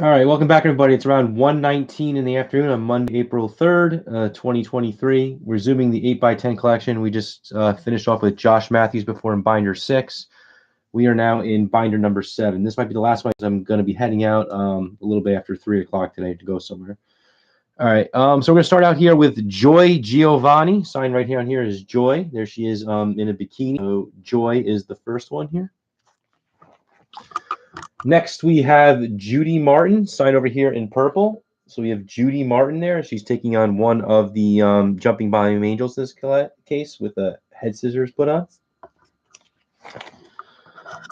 All right, welcome back, everybody. It's around 1:19 in the afternoon on Monday, April 3rd, 2023. We're resuming the 8x10 collection. We just finished off with Josh Matthews before in binder 6. We are now in binder number 7. This might be the last one because I'm going to be heading out a little bit after 3 o'clock today to go somewhere. All right, so we're going to start out here with Joy Giovanni. Sign right here on here is Joy. There she is in a bikini. So Joy is the first one here. Next, we have Judy Martin, signed over here in purple. So we have Judy Martin there. She's taking on one of the Jumping Volume Angels in this case with a head scissors put on.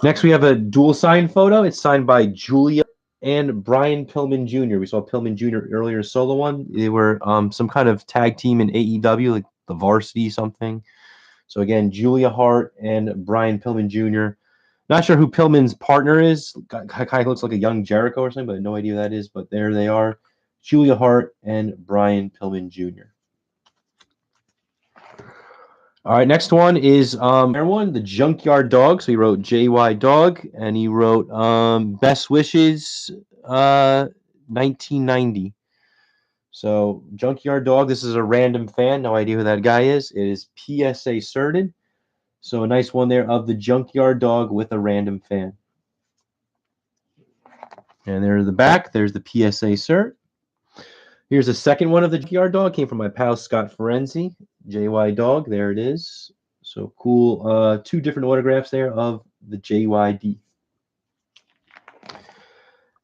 Next, we have a dual sign photo. It's signed by Julia and Brian Pillman Jr. We saw Pillman Jr. earlier, solo one. They were some kind of tag team in AEW, like the Varsity something. So again, Julia Hart and Brian Pillman Jr. Not sure who Pillman's partner is. Kind of looks like a young Jericho or something, but no idea who that is. But there they are, Julia Hart and Brian Pillman Jr. All right, next one is the Junkyard Dog. So he wrote JY Dog, and he wrote Best Wishes 1990. So Junkyard Dog, this is a random fan. No idea who that guy is. It is PSA certed. So a nice one there of the Junkyard Dog with a random fan. And there's the back. There's the PSA cert. Here's a second one of the Junkyard Dog. Came from my pal Scott Ferenzi. JY Dog. There it is. So cool. Two different autographs there of the JYD.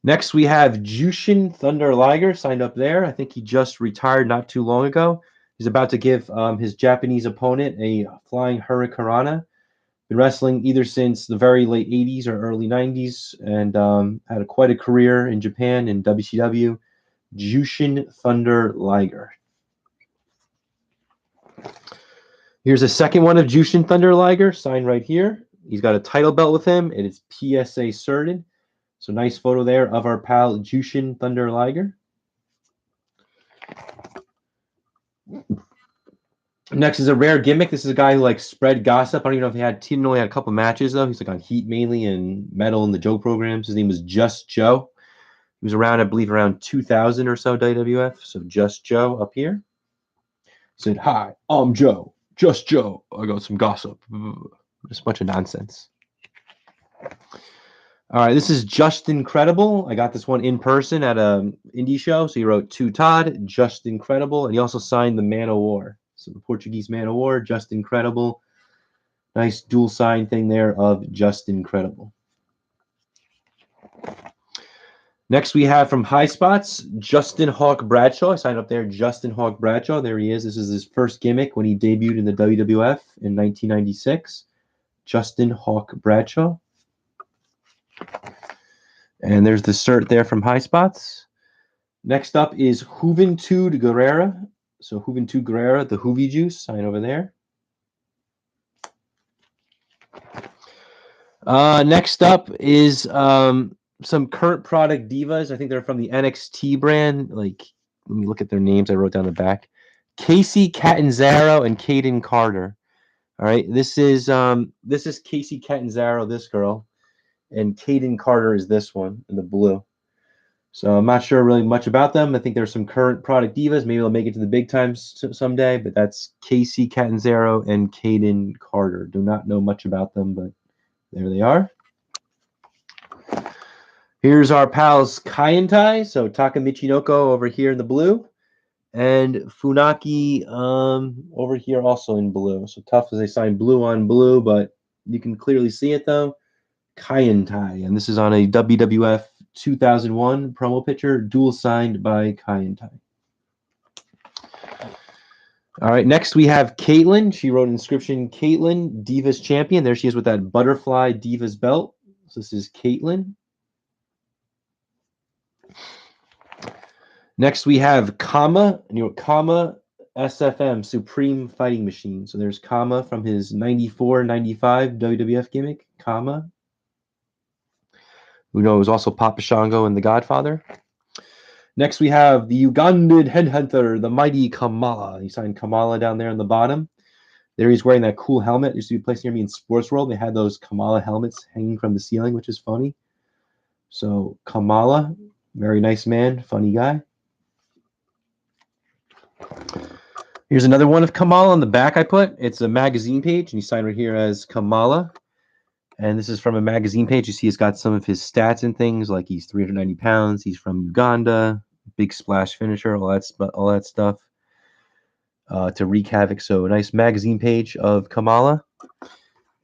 Next, we have Jushin Thunder Liger signed up there. I think he just retired not too long ago. He's about to give his Japanese opponent a flying hurricanrana. Been wrestling either since the very late 80s or early 90s and had quite a career in Japan in WCW. Jushin Thunder Liger. Here's a second one of Jushin Thunder Liger, signed right here. He's got a title belt with him. It is PSA certed. So nice photo there of our pal Jushin Thunder Liger. Next is a rare gimmick. This is a guy who spread gossip. I don't even know if he only had a couple matches though. He's on Heat mainly and Metal and the Joe programs. His name was Just Joe. He was around, I believe, around 2000 or so WWF. So Just Joe up here. Said, "Hi, I'm Joe. Just Joe. I got some gossip." Just a bunch of nonsense. All right, this is Just Incredible. I got this one in person at an indie show. So he wrote to Todd, Just Incredible, and he also signed the Man of War. So the Portuguese Man of War, Just Incredible. Nice dual sign thing there of Just Incredible. Next, we have from High Spots, Justin Hawk Bradshaw. I signed up there, Justin Hawk Bradshaw. There he is. This is his first gimmick when he debuted in the WWF in 1996. Justin Hawk Bradshaw. And there's the cert there from High Spots. Next up is Juventud Guerrera. So Juventud Guerrera, the Hoovy Juice, sign over there. Next up is some current product divas. I think they're from the NXT brand. Let me look at their names. I wrote down the back. Casey Catanzaro and Kaden Carter. All right, this is Casey Catanzaro, this girl, and Kaden Carter is this one in the blue. So I'm not sure really much about them. I think there's some current product divas. Maybe they'll make it to the big times someday. But that's Casey Catanzaro and Kaden Carter. Do not know much about them, but there they are. Here's our pals Kaientai. So Taka Michinoko over here in the blue. And Funaki over here also in blue. So tough as they sign blue on blue, but you can clearly see it though. Kaientai. And this is on a WWF 2001 promo picture, dual signed by Kaientai. All right, next we have Caitlin. She wrote inscription Caitlin, Divas Champion. There she is with that butterfly Divas belt. So this is Caitlin. Next we have Kama, Kama SFM, Supreme Fighting Machine. So there's Kama from his 94-95 WWF gimmick, Kama. We know it was also Papa Shango and The Godfather. Next, we have the Ugandan headhunter, the mighty Kamala. He signed Kamala down there on the bottom. There he's wearing that cool helmet. There used to be a place near me in Sports World. They had those Kamala helmets hanging from the ceiling, which is funny. So Kamala. Very nice man, funny guy. Here's another one of Kamala on the back I put. It's a magazine page, and you sign right here as Kamala. And this is from a magazine page. You see he's got some of his stats and things, like he's 390 pounds. He's from Uganda, big splash finisher, all that stuff. To wreak havoc. So a nice magazine page of Kamala.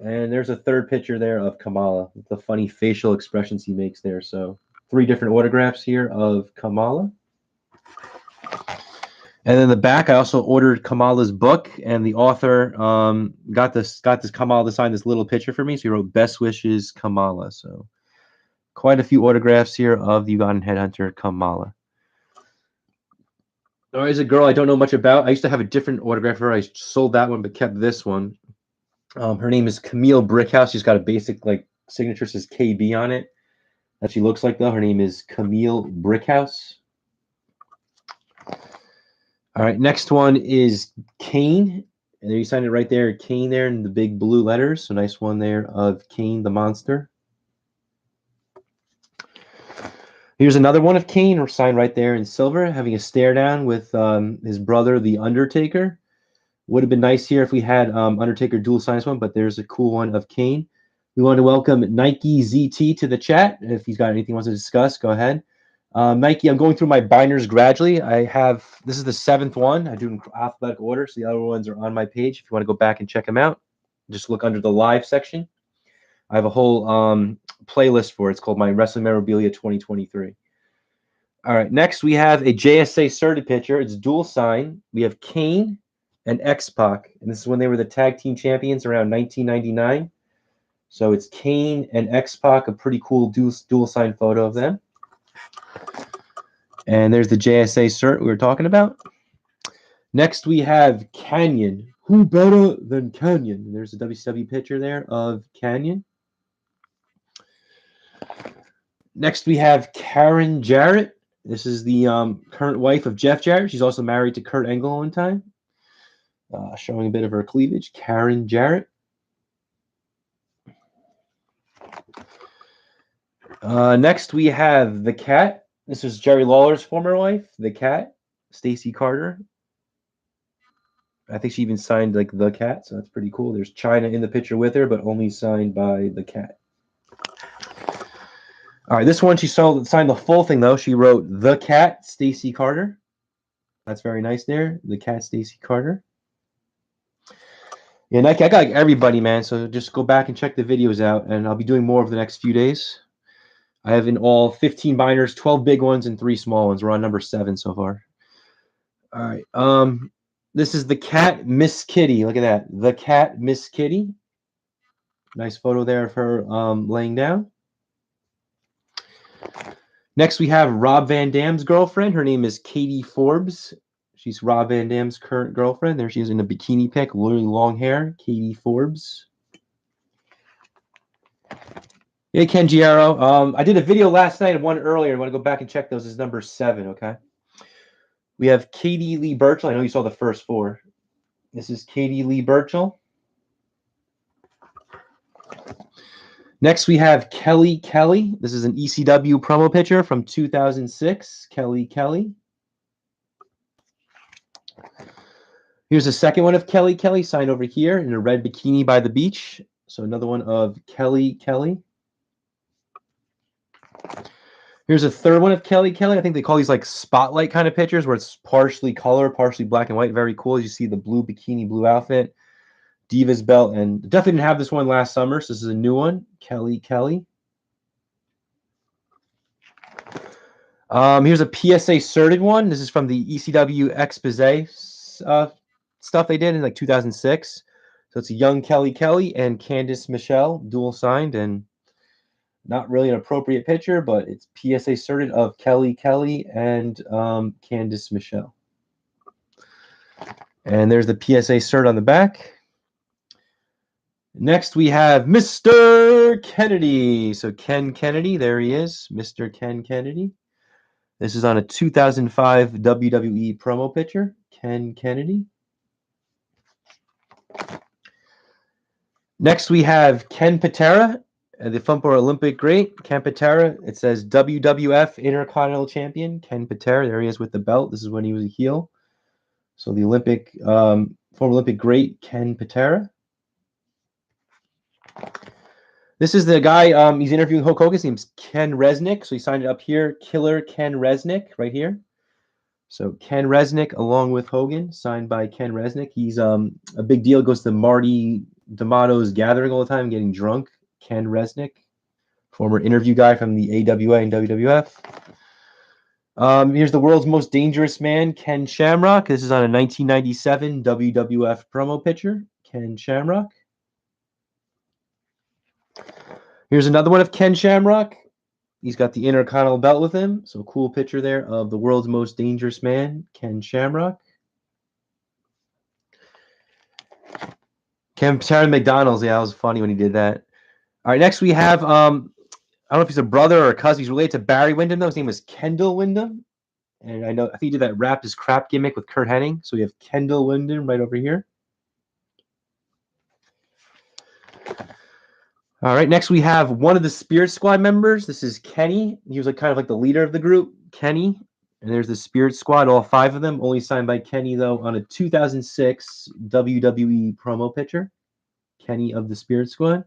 And there's a third picture there of Kamala, the funny facial expressions he makes there. So 3 different autographs here of Kamala. And then the back, I also ordered Kamala's book, and the author got this Kamala to sign this little picture for me. So he wrote "Best wishes, Kamala." So quite a few autographs here of the Ugandan headhunter Kamala. There's a girl I don't know much about. I used to have a different autograph for her. I sold that one, but kept this one. Her name is Camille Brickhouse. She's got a basic signature, says KB on it. That she looks like though. Her name is Camille Brickhouse. All right, next one is Kane. And there you sign it right there, Kane there in the big blue letters. So nice one there of Kane the Monster. Here's another one of Kane, signed right there in silver, having a stare down with his brother, The Undertaker. Would have been nice here if we had Undertaker dual signs one, but there's a cool one of Kane. We want to welcome Nike ZT to the chat. If he's got anything he wants to discuss, go ahead. Nike, I'm going through my binders gradually. This is the 7th one. I do in alphabetical order, so the other ones are on my page. If you want to go back and check them out, just look under the live section. I have a whole playlist for it. It's called My Wrestling Memorabilia 2023. All right, next we have a JSA certed picture. It's dual sign. We have Kane and X-Pac, and this is when they were the tag team champions around 1999. So it's Kane and X-Pac, a pretty cool dual sign photo of them. And there's the JSA cert we were talking about. Next, we have Canyon. Who better than Canyon? And there's a WCW picture there of Canyon. Next, we have Karen Jarrett. This is the current wife of Jeff Jarrett. She's also married to Kurt Angle one time. Showing a bit of her cleavage. Karen Jarrett. Next, we have The Cat. This is Jerry Lawler's former wife, The Cat, Stacy Carter. I think she even signed The Cat, so that's pretty cool. There's Chyna in the picture with her, but only signed by The Cat. All right, this one she signed the full thing though. She wrote The Cat, Stacy Carter. That's very nice there. The Cat, Stacy Carter. Yeah, Nike, I got everybody, man. So just go back and check the videos out, and I'll be doing more over the next few days. I have in all 15 binders, 12 big ones and 3 small ones. We're on number 7 so far. All right. This is The Cat, Miss Kitty. Look at that. The Cat, Miss Kitty. Nice photo there of her laying down. Next, we have Rob Van Dam's girlfriend. Her name is Katie Forbes. She's Rob Van Dam's current girlfriend. There she is in a bikini pic, really long hair. Katie Forbes. Hey, Ken Giaro. I did a video last night and one earlier. I want to go back and check those. This is number 7, okay? We have Katie Lee Burchell. I know you saw the first 4. This is Katie Lee Burchell. Next, we have Kelly Kelly. This is an ECW promo picture from 2006. Kelly Kelly. Here's a second one of Kelly Kelly, signed over here in a red bikini by the beach. So another one of Kelly Kelly. Here's a third one of Kelly Kelly. I think they call these spotlight kind of pictures where it's partially color, partially black and white. Very cool. As you see the blue bikini, blue outfit, Divas belt, and definitely didn't have this one last summer. So this is a new one, Kelly Kelly. Here's a PSA certed one. This is from the ECW Expose stuff they did in 2006. So it's a young Kelly Kelly and Candice Michelle, dual signed, and not really an appropriate picture, but it's PSA certed of Kelly Kelly and Candice Michelle. And there's the PSA cert on the back. Next, we have Mr. Kennedy. So Ken Kennedy, there he is, Mr. Ken Kennedy. This is on a 2005 WWE promo picture, Ken Kennedy. Next, we have Ken Patera. The former Olympic great, Ken Patera. It says WWF Intercontinental Champion, Ken Patera. There he is with the belt. This is when he was a heel. So the former Olympic great, Ken Patera. This is the guy, he's interviewing Hulk Hogan. His name's Ken Resnick. So he signed it up here, Killer Ken Resnick, right here. So Ken Resnick along with Hogan, signed by Ken Resnick. He's a big deal. Goes to Marty D'Amato's gathering all the time, getting drunk. Ken Resnick, former interview guy from the AWA and WWF. Here's the world's most dangerous man, Ken Shamrock. This is on a 1997 WWF promo picture. Ken Shamrock. Here's another one of Ken Shamrock. He's got the Intercontinental belt with him. So cool picture there of the world's most dangerous man, Ken Shamrock. Ken Patera McDonald's. Yeah, that was funny when he did that. All right, next we have, I don't know if he's a brother or a cousin. He's related to Barry Windham, though. His name was Kendall Windham. And I think he did that Rap is Crap gimmick with Kurt Hennig. So we have Kendall Windham right over here. All right, next we have one of the Spirit Squad members. This is Kenny. He was kind of like the leader of the group, Kenny. And there's the Spirit Squad, all 5 of them, only signed by Kenny, though, on a 2006 WWE promo picture. Kenny of the Spirit Squad.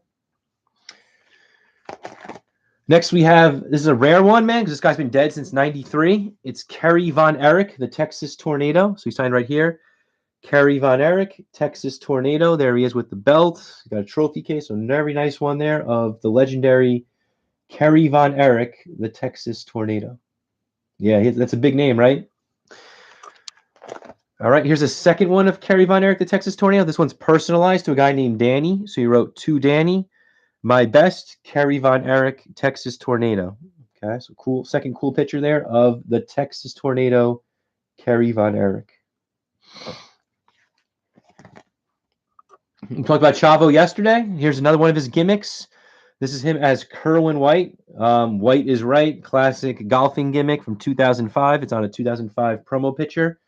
Next we have, this is a rare one, man, because this guy's been dead since 93. It's Kerry Von Erich, the Texas Tornado. So he signed right here. Kerry Von Erich, Texas Tornado. There he is with the belt. He's got a trophy case, so very nice one there of the legendary Kerry Von Erich, the Texas Tornado. Yeah, that's a big name, right? All right, here's a second one of Kerry Von Erich, the Texas Tornado. This one's personalized to a guy named Danny. So he wrote, to Danny, my best, Kerry Von Erich, Texas Tornado. Okay, so cool. Second cool picture there of the Texas Tornado, Kerry Von Erich. We talked about Chavo yesterday. Here's another one of his gimmicks. This is him as Kerwin White. White is Right, classic golfing gimmick from 2005. It's on a 2005 promo picture.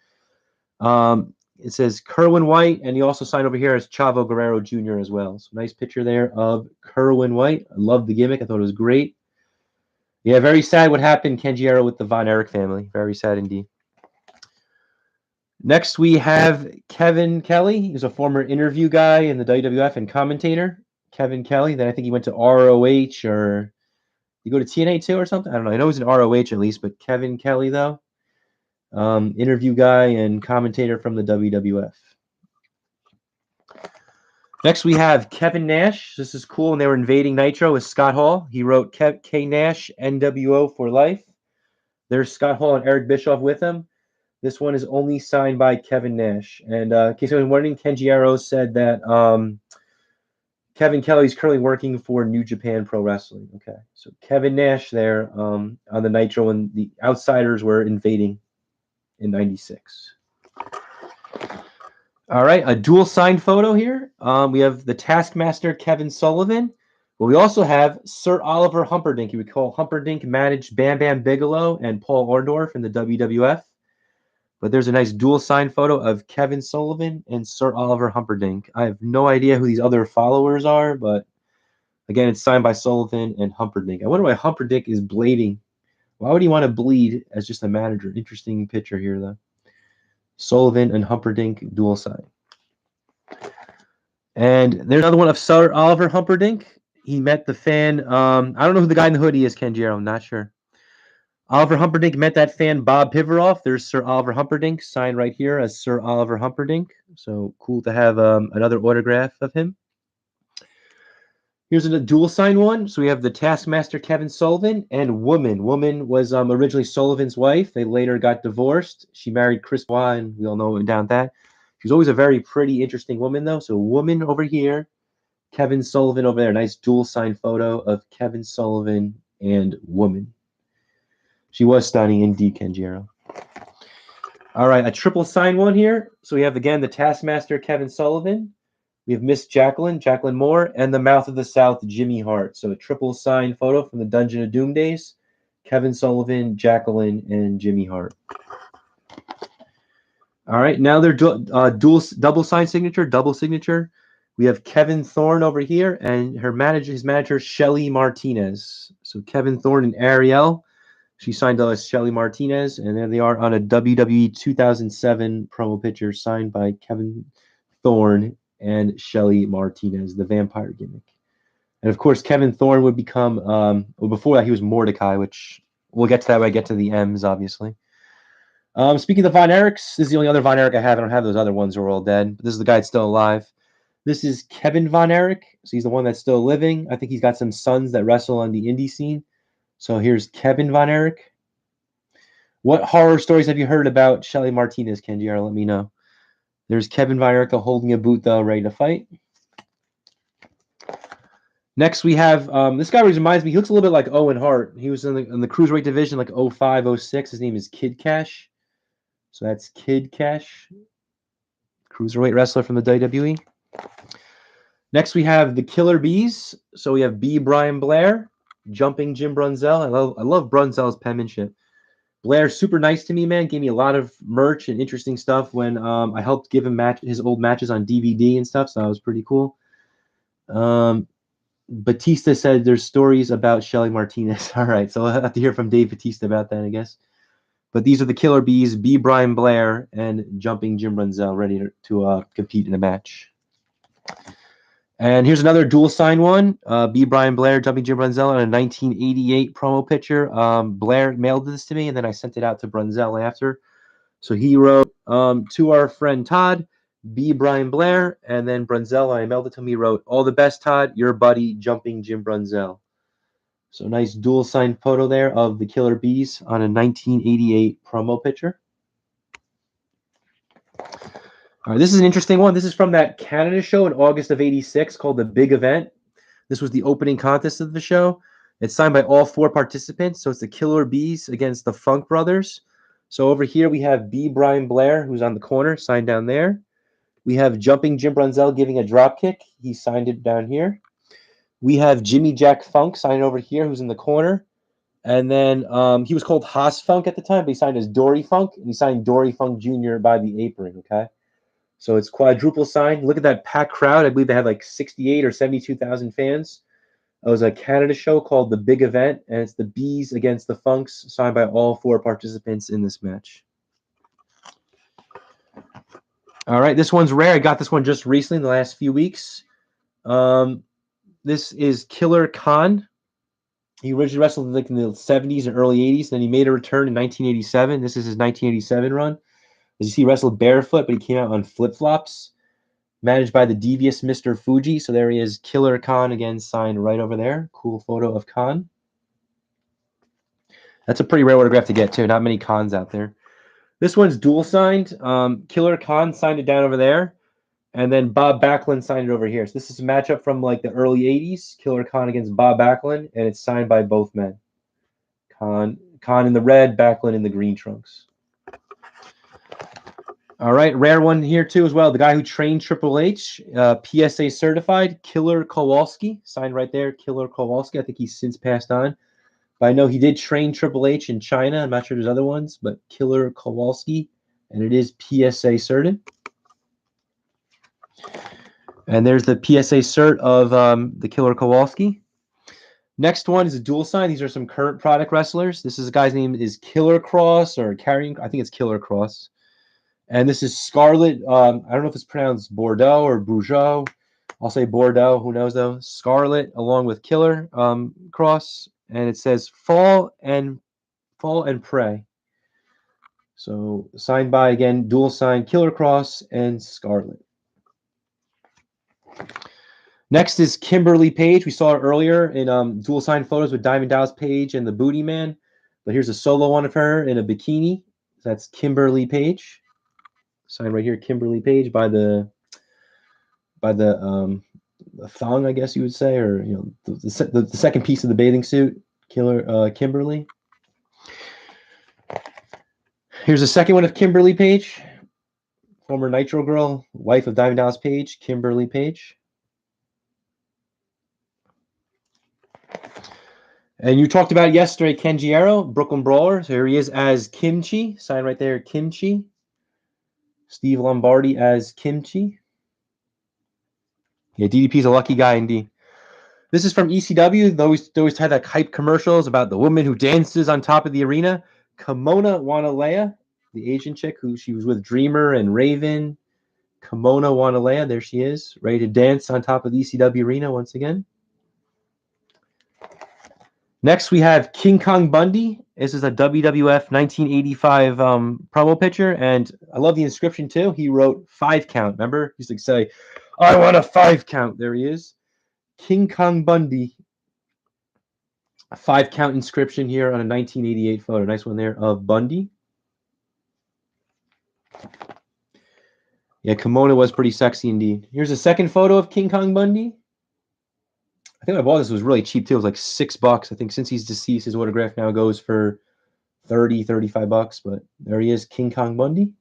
It says Kerwin White, and he also signed over here as Chavo Guerrero Jr. as well. So nice picture there of Kerwin White. I love the gimmick. I thought it was great. Yeah, very sad what happened, Kenji Arrow, with the Von Erich family. Very sad indeed. Next, we have Kevin Kelly. He's a former interview guy in the WWF and commentator. Kevin Kelly. Then I think he went to ROH, or you go to TNA too or something? I don't know. I know he's in ROH at least, but Kevin Kelly, though. Interview guy and commentator from the WWF. Next, we have Kevin Nash. This is cool. And they were invading Nitro with Scott Hall. He wrote K Nash, NWO for life. There's Scott Hall and Eric Bischoff with him. This one is only signed by Kevin Nash. And in case anyone was wondering, Kenji Arrow said that Kevin Kelly is currently working for New Japan Pro Wrestling. Okay, so Kevin Nash there on the Nitro when the Outsiders were invading in '96. All right, a dual signed photo here. We have the Taskmaster Kevin Sullivan, but we also have Sir Oliver Humperdinck. You would call Humperdinck managed Bam Bam Bigelow and Paul Orndorff in the WWF. But there's a nice dual signed photo of Kevin Sullivan and Sir Oliver Humperdinck. I have no idea who these other followers are, but again, it's signed by Sullivan and Humperdinck. I wonder why Humperdinck is blading. Why would he want to bleed as just a manager? Interesting picture here, though. Sullivan and Humperdinck dual sign. And there's another one of Sir Oliver Humperdinck. He met the fan. I don't know who the guy in the hoodie is, Kenji Arrow. I'm not sure. Oliver Humperdinck met that fan, Bob Pivaroff. There's Sir Oliver Humperdinck, signed right here as Sir Oliver Humperdinck. So cool to have another autograph of him. Here's a dual sign one. So we have the Taskmaster Kevin Sullivan and Woman. Woman was originally Sullivan's wife. They later got divorced. She married Chris Benoit, and we all know down that. She was always a very pretty, interesting woman, though. So Woman over here, Kevin Sullivan over there. Nice dual sign photo of Kevin Sullivan and Woman. She was stunning indeed, Kenji Arrow. All right, a triple sign one here. So we have, again, the Taskmaster, Kevin Sullivan. We have Miss Jacqueline Moore, and the Mouth of the South, Jimmy Hart. So a triple sign photo from the Dungeon of Doom days. Kevin Sullivan, Jacqueline, and Jimmy Hart. All right, now they're double sign signature, double signature. We have Kevin Thorne over here and his manager, Shelly Martinez. So Kevin Thorne and Ariel. She signed us Shelly Martinez, and there they are on a WWE 2007 promo picture signed by Kevin Thorne and Shelly Martinez, the vampire gimmick. And of course, Kevin Thorne would become, well, before that, he was Mordecai, which we'll get to that when I get to the M's, obviously. Speaking of Von Erichs, this is the only other Von Erich I have. I don't have those other ones who are all dead, but this is the guy that's still alive. This is Kevin Von Erich. So he's the one that's still living. I think he's got some sons that wrestle on the indie scene. So here's Kevin Von Erich. What horror stories have you heard about Shelly Martinez, Kenji? Let me know. There's Kevin Von Erich holding a boot, though, ready to fight. Next, we have this guy reminds me. He looks a little bit like Owen Hart. He was in the cruiserweight division, like 05, 06. His name is Kid Cash. So that's Kid Cash, cruiserweight wrestler from the WWE. Next, we have the Killer Bees. So we have B. Brian Blair, Jumping Jim Brunzell. I love Brunzell's penmanship. Blair's super nice to me, man. Gave me a lot of merch and interesting stuff when I helped give him his old matches on DVD and stuff. So that was pretty cool. Batista said there's stories about Shelly Martinez. All right, so I'll have to hear from Dave Batista about that, I guess. But these are the Killer Bees, B. Brian Blair, and Jumping Jim Brunzell, ready to compete in a match. And here's another dual sign one. B. Brian Blair, Jumping Jim Brunzell on a 1988 promo picture. Blair mailed this to me, and then I sent it out to Brunzell after. So he wrote, to our friend Todd, B. Brian Blair, and then Brunzell, I mailed it to him. He wrote, all the best, Todd, your buddy, Jumping Jim Brunzell. So nice dual signed photo there of the Killer Bees on a 1988 promo picture. All right, this is an interesting one. This is from that Canada show in August of '86 called The Big Event. This was the opening contest of the show. It's signed by all 4 participants. So it's the Killer Bees against the Funk Brothers. So over here we have B. Brian Blair, who's on the corner, signed down there. We have Jumping Jim Brunzell giving a drop kick. He signed it down here. We have Jimmy Jack Funk signed over here, who's in the corner. And then he was called Haas Funk at the time, but he signed as Dory Funk. And he signed Dory Funk Jr. by the apron, okay? So it's quadruple signed. Look at that packed crowd. I believe they had like 68 or 72,000 fans. It was a Canada show called The Big Event, and it's the Bees against the Funks, signed by all 4 participants in this match. All right, this one's rare. I got this one just recently in the last few weeks. This is Killer Khan. He originally wrestled like in the 70s and early 80s. Then he made a return in 1987. This is his 1987 run. As you see, he wrestled barefoot, but he came out on flip-flops. Managed by the devious Mr. Fuji. So there he is, Killer Khan again, signed right over there. Cool photo of Khan. That's a pretty rare autograph to get, too. Not many Khans out there. This one's dual signed. Killer Khan signed it down over there. And then Bob Backlund signed it over here. So this is a matchup from like the early 80s. Killer Khan against Bob Backlund. And it's signed by both men. Khan in the red, Backlund in the green trunks. All right, rare one here too as well. The guy who trained Triple H, PSA certified, Killer Kowalski, signed right there, Killer Kowalski. I think he's since passed on. But I know he did train Triple H in China. I'm not sure there's other ones, but Killer Kowalski, and it is PSA certed. And there's the PSA cert of the Killer Kowalski. Next one is a dual sign. These are some current product wrestlers. This is a guy's name is Killer Cross or Carrying. I think it's Killer Cross. And this is Scarlet. I don't know if it's pronounced Bordeaux or Bourgeois. I'll say Bordeaux. Who knows though? Scarlet along with Killer Cross, and it says Fall and Pray. So signed by again dual sign Killer Cross and Scarlet. Next is Kimberly Page. We saw her earlier in dual sign photos with Diamond Dallas Page and the Booty Man. But here's a solo one of her in a bikini. That's Kimberly Page. Signed right here, Kimberly Page by the thong, I guess you would say, or the second piece of the bathing suit, Kimberly. Here's a second one of Kimberly Page, former Nitro Girl, wife of Diamond Dallas Page, Kimberly Page. And you talked about yesterday, Kenji Arrow, Brooklyn Brawler. So here he is as Kimchi, signed right there, Kimchi. Steve Lombardi as Kimchi. Yeah, DDP's a lucky guy indeed. This is from ECW. They always had like hype commercials about the woman who dances on top of the arena. Kimona Wanalea, the Asian chick who she was with Dreamer and Raven. Kimona Wanalea, there she is, ready to dance on top of the ECW arena once again. Next, we have King Kong Bundy. This is a WWF 1985 promo picture, and I love the inscription too. He wrote 5 count. Remember, he used to say, "I want a 5 count." There he is, King Kong Bundy. A 5 count inscription here on a 1988 photo. Nice one there of Bundy. Yeah, kimono was pretty sexy indeed. Here's a second photo of King Kong Bundy. I think I bought this was really cheap too. It was like $6. I think since he's deceased, his autograph now goes for 30, 35 bucks. But there he is, King Kong Bundy.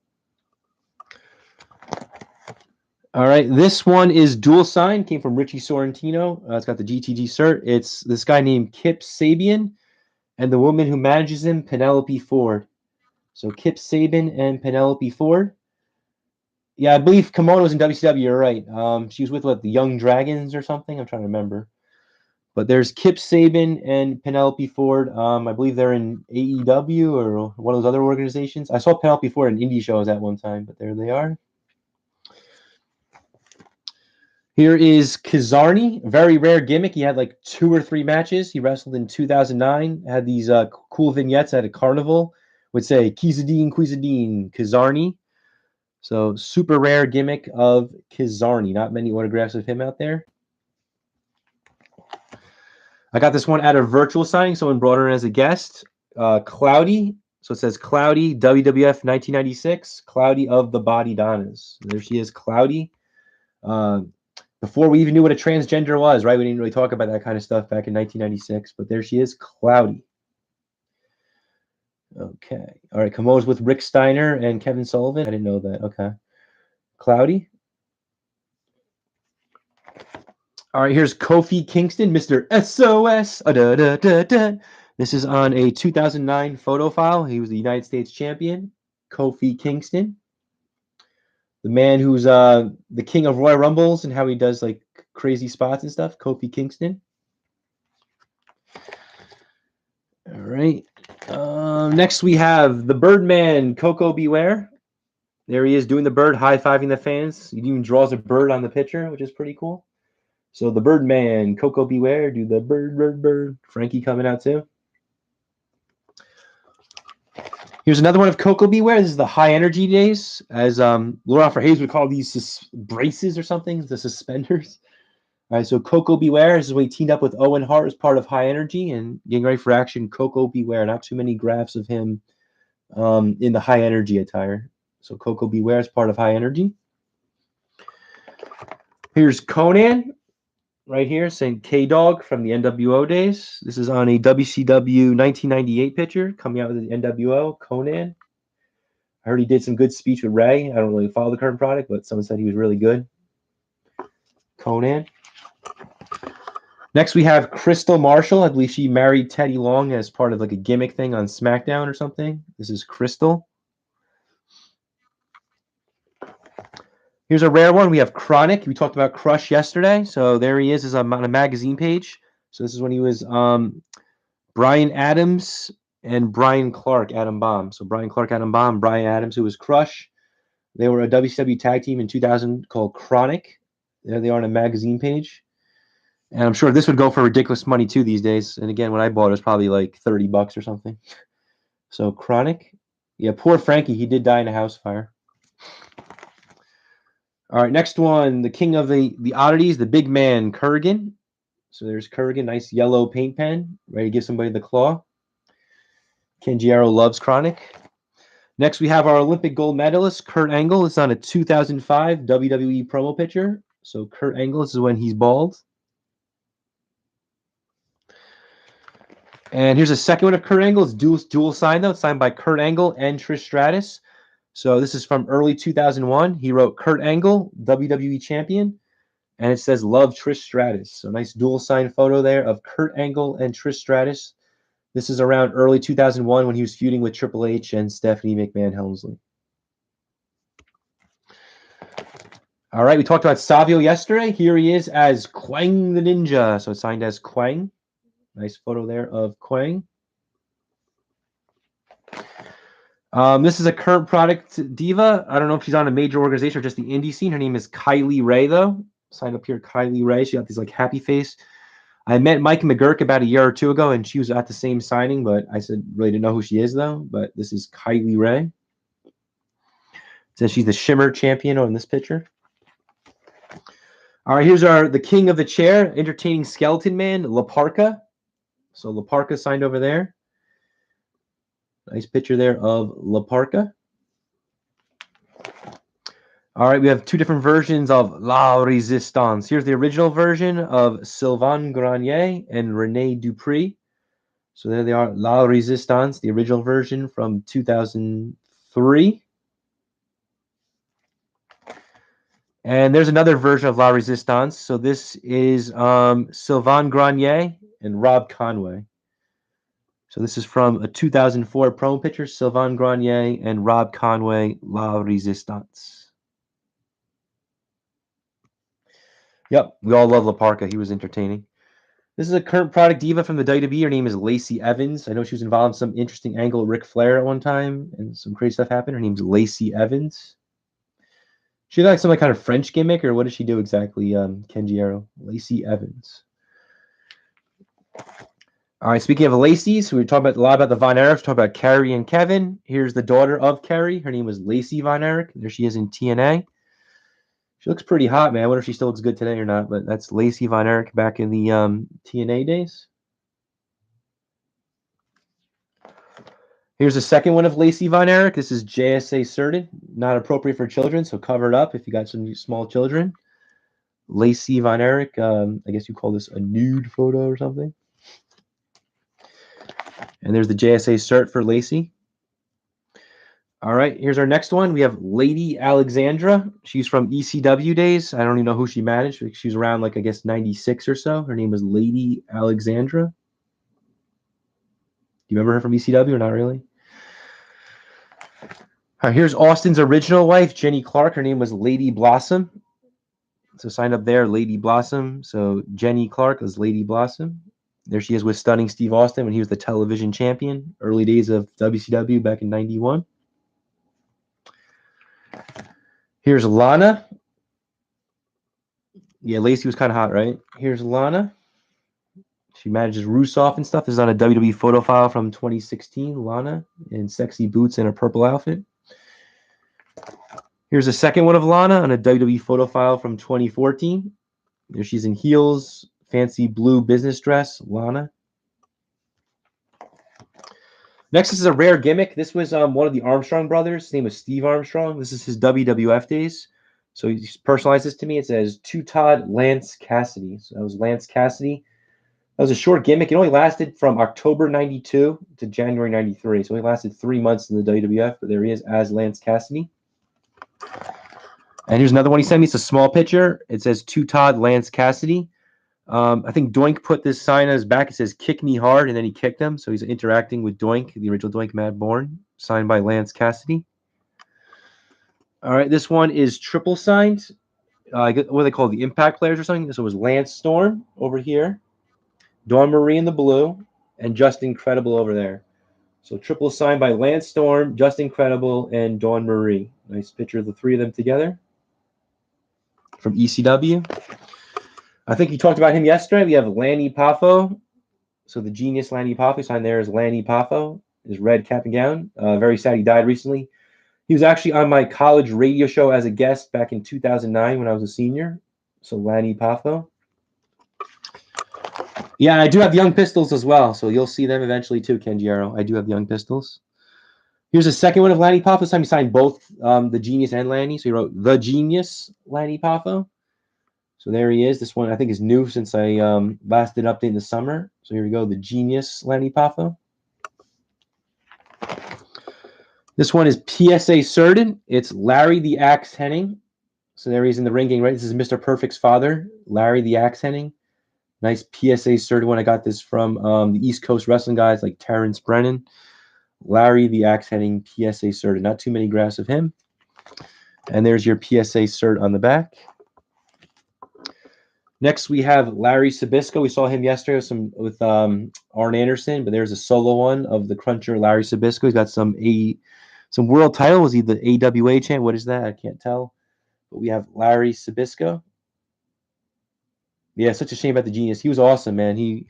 All right, this one is dual sign. Came from Richie Sorrentino. It's got the GTG cert. It's this guy named Kip Sabian and the woman who manages him, Penelope Ford. So Kip Sabian and Penelope Ford. Yeah, I believe Kimono was in WCW. You're right. She was with what, the Young Dragons or something. I'm trying to remember. But there's Kip Sabian and Penelope Ford. I believe they're in AEW or one of those other organizations. I saw Penelope Ford in indie shows at one time, but there they are. Here is Kizarny, very rare gimmick. He had like 2 or 3 matches. He wrestled in 2009. Had these cool vignettes at a carnival. Would say Kizadine, Kizarny. So super rare gimmick of Kizarny. Not many autographs of him out there. I got this one at a virtual signing. Someone brought her in as a guest. Cloudy. So it says Cloudy, WWF 1996. Cloudy of the Body Donnas. There she is, Cloudy. Before we even knew what a transgender was, right? We didn't really talk about that kind of stuff back in 1996. But there she is, Cloudy. Okay. All right. Kimo's with Rick Steiner and Kevin Sullivan. I didn't know that. Okay. Cloudy. All right. Here's Kofi Kingston, Mr. SOS. This is on a 2009 photo file. He was the United States champion, Kofi Kingston. The man who's the king of Royal Rumbles and how he does like crazy spots and stuff, Kofi Kingston. All right. Next, we have the Birdman, Coco Beware. There he is doing the bird, high-fiving the fans. He even draws a bird on the picture, which is pretty cool. So the Birdman, Coco Beware, do the bird. Frankie coming out too. Here's another one of Coco Beware. This is the high energy days, as Laura Hayes would call these braces or something, the suspenders. All right, so Coco Beware. This is when he teamed up with Owen Hart as part of High Energy and getting ready for action. Coco Beware. Not too many graphs of him in the High Energy attire. So Coco Beware is part of High Energy. Here's Conan right here saying K-Dog from the NWO days. This is on a WCW 1998 picture coming out with the NWO, Conan. I heard he did some good speech with Ray. I don't really follow the current product, but someone said he was really good. Conan. Next, we have Crystal Marshall. I believe she married Teddy Long as part of like a gimmick thing on SmackDown or something. This is Crystal. Here's a rare one. We have Chronic. We talked about Crush yesterday. So there he is on a magazine page. So this is when he was Brian Adams and Brian Clark, Adam Bomb. So Brian Clark, Adam Bomb, Brian Adams, who was Crush. They were a WCW tag team in 2000 called Chronic. There they are on a magazine page. And I'm sure this would go for ridiculous money too these days. And again, when I bought it, it was probably like $30 or something. So Chronic. Yeah, poor Frankie. He did die in a house fire. All right, next one. The king of the oddities, the big man, Kurgan. So there's Kurgan, nice yellow paint pen, ready to give somebody the claw. Ken Giaro loves Chronic. Next, we have our Olympic gold medalist, Kurt Angle. It's on a 2005 WWE promo picture. So Kurt Angle, this is when he's bald. And here's a second one of Kurt Angle. It's dual sign, though. It's signed by Kurt Angle and Trish Stratus. So this is from early 2001. He wrote Kurt Angle, WWE champion. And it says, love Trish Stratus. So nice dual sign photo there of Kurt Angle and Trish Stratus. This is around early 2001 when he was feuding with Triple H and Stephanie McMahon Helmsley. All right, we talked about Savio yesterday. Here he is as Quang the Ninja. So it's signed as Quang. Nice photo there of Quang. This is a current product diva. I don't know if she's on a major organization or just the indie scene. Her name is Kylie Ray, though. Signed up here, Kylie Ray. She got these like happy face. I met Mike McGurk about a year or two ago, and she was at the same signing, but I said really didn't know who she is though. But this is Kylie Ray. It says she's the Shimmer champion on this picture. All right, here's the king of the chair, entertaining skeleton man, La Parka. So La Parka signed over there. Nice picture there of La Parka. All right, we have two different versions of La Resistance. Here's the original version of Sylvain Grenier and Rene Dupree. So there they are, La Resistance, the original version from 2003. And there's another version of La Resistance. So this is Sylvain Grenier and Rob Conway. So this is from a 2004 promo picture, Sylvain Grenier and Rob Conway, La Resistance. Yep, we all love La Parka. He was entertaining. This is a current product diva from the WWE. Her name is Lacey Evans. I know she was involved in some interesting angle with Ric Flair at one time, and some crazy stuff happened. Her name's Lacey Evans. She like some kind of French gimmick, or what does she do exactly, Kenji Arrow? Lacey Evans. All right, speaking of Lacey's, we were talking about a lot about the Von Erichs. Talking about Carrie and Kevin. Here's the daughter of Carrie. Her name was Lacey Von Erich. There she is in TNA. She looks pretty hot, man. I wonder if she still looks good today or not. But that's Lacey Von Erich back in the TNA days. Here's the second one of Lacey Von Erich. This is JSA certed, not appropriate for children, so cover it up if you got some small children. Lacey Von Erich. I guess you call this a nude photo or something. And there's the JSA cert for Lacey. All right, here's our next one. We have Lady Alexandra. She's from ECW days. I don't even know who she managed. She was around, like, I guess, 96 or so. Her name was Lady Alexandra. Do you remember her from ECW or not really? All right, here's Austin's original wife, Jenny Clark. Her name was Lady Blossom. So signed up there, Lady Blossom. So Jenny Clark is Lady Blossom. There she is with Stunning Steve Austin when he was the television champion. Early days of WCW back in 91. Here's Lana. Yeah, Lacey was kind of hot, right? Here's Lana. She manages Rusev and stuff. This is on a WWE photo file from 2016. Lana in sexy boots and a purple outfit. Here's a second one of Lana on a WWE photo file from 2014. There she's in heels, fancy blue business dress, Lana. Next, this is a rare gimmick. This was one of the Armstrong brothers. His name was Steve Armstrong. This is his WWF days. So he personalized this to me. It says, To Todd Lance Cassidy. So that was Lance Cassidy. That was a short gimmick. It only lasted from October 92 to January 93. So it only lasted 3 months in the WWF. But there he is as Lance Cassidy. And here's another one he sent me. It's a small picture. It says, To Todd Lance Cassidy. I think Doink put this sign on his back. It says, Kick me hard, and then he kicked him. So he's interacting with Doink, the original Doink, Matt Bourne, signed by Lance Cassidy. All right, this one is triple signed. What do they call it? The Impact players or something? So it was Lance Storm over here, Dawn Marie in the blue, and Just Incredible over there. So triple signed by Lance Storm, Just Incredible, and Dawn Marie. Nice picture of the three of them together from ECW. I think you talked about him yesterday. We have Lanny Poffo. So the genius Lanny Poffo, signed there is Lanny Poffo, his red cap and gown. Very sad he died recently. He was actually on my college radio show as a guest back in 2009 when I was a senior. So Lanny Poffo. Yeah, I do have Young Pistols as well. So you'll see them eventually too, Kenji Arrow. I do have Young Pistols. Here's a second one of Lanny Poffo. This time he signed both the Genius and Lanny. So he wrote The Genius Lanny Poffo. So there he is. This one I think is new since I last did an update in the summer. So here we go, The Genius Lanny Poffo. This one is PSA certain. It's Larry the Axe Hennig. So there he is in the ring getting ready. This is Mr. Perfect's father, Larry the Axe Hennig. Nice PSA certain one. I got this from the East Coast wrestling guys like Terrence Brennan. Larry the Axe Hennig, PSA certain. Not too many graphs of him. And there's your PSA cert on the back. Next, we have Larry Sabisco. We saw him yesterday with Arn Anderson, but there's a solo one of the Cruncher Larry Sabisco. He's got some world title. Was he the AWA champ? What is that? I can't tell. But we have Larry Sabisco. Yeah, such a shame about the Genius. He was awesome, man. He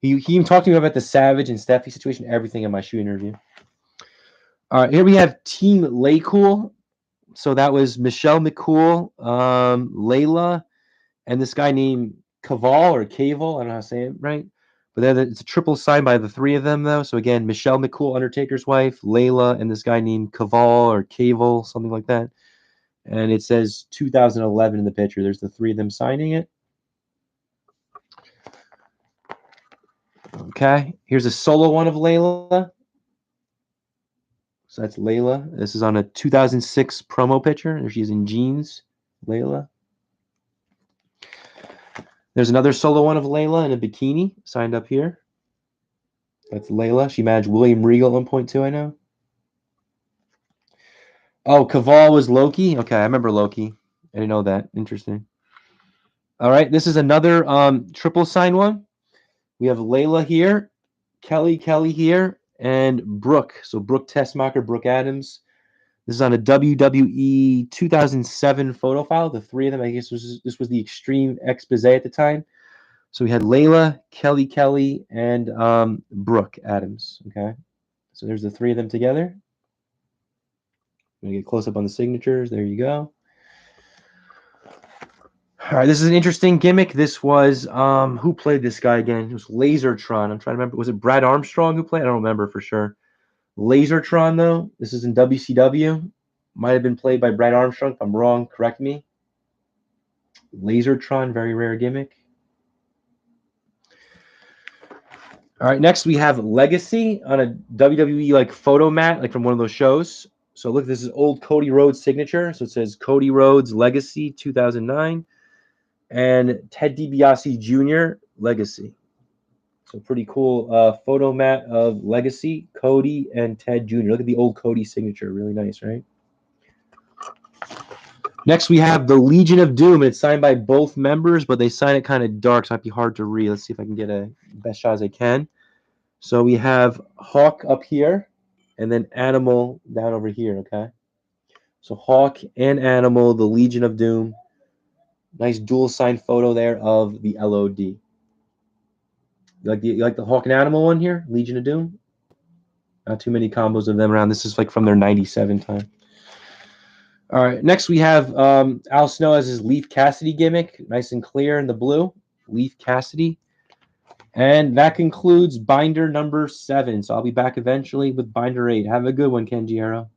even talked to me about the Savage and Steffi situation, everything in my shoe interview. All right, here we have Team Laycool. So that was Michelle McCool, Layla, and this guy named Kaval or Caval. I don't know how to say it right. But then it's a triple sign by the three of them, though. So again, Michelle McCool, Undertaker's wife, Layla, and this guy named Kaval or Caval, something like that. And it says 2011 in the picture. There's the three of them signing it. Okay, here's a solo one of Layla. So that's Layla. This is on a 2006 promo picture. There she is in jeans, Layla. There's another solo one of Layla in a bikini signed up here. That's Layla. She managed William Regal at one point too, I know. Oh, Kaval was Loki? Okay, I remember Loki. I didn't know that. Interesting. All right, this is another triple sign one. We have Layla here, Kelly here, and Brooke. So Brooke Tessmacher, Brooke Adams. This is on a WWE 2007 photo file. The three of them, I guess, this was the Extreme Expose at the time. So we had Layla, Kelly, and Brooke Adams. Okay, so there's the three of them together. I'm gonna get close up on the signatures. There you go. All right, this is an interesting gimmick. This was who played this guy again? It was Lasertron. I'm trying to remember. Was it Brad Armstrong who played? I don't remember for sure. Lasertron, though. This is in WCW. Might have been played by Brad Armstrong. If I'm wrong, correct me. Lasertron, very rare gimmick. All right, next we have Legacy on a WWE like photo mat, like from one of those shows. So look, this is old Cody Rhodes signature. So it says Cody Rhodes Legacy 2009 and Ted DiBiase Jr. Legacy. So pretty cool photo mat of Legacy, Cody, and Ted Jr. Look at the old Cody signature. Really nice, right? Next, we have the Legion of Doom. It's signed by both members, but they sign it kind of dark, so it might be hard to read. Let's see if I can get a best shot as I can. So we have Hawk up here, and then Animal down over here, okay? So Hawk and Animal, the Legion of Doom. Nice dual sign photo there of the LOD. You like the Hawk and Animal one here? Legion of Doom? Not too many combos of them around. This is like from their 97 time. All right, next we have Al Snow as his Leaf Cassidy gimmick. Nice and clear in the blue. Leaf Cassidy. And that concludes binder number 7. So I'll be back eventually with binder 8. Have a good one, Ken Giero.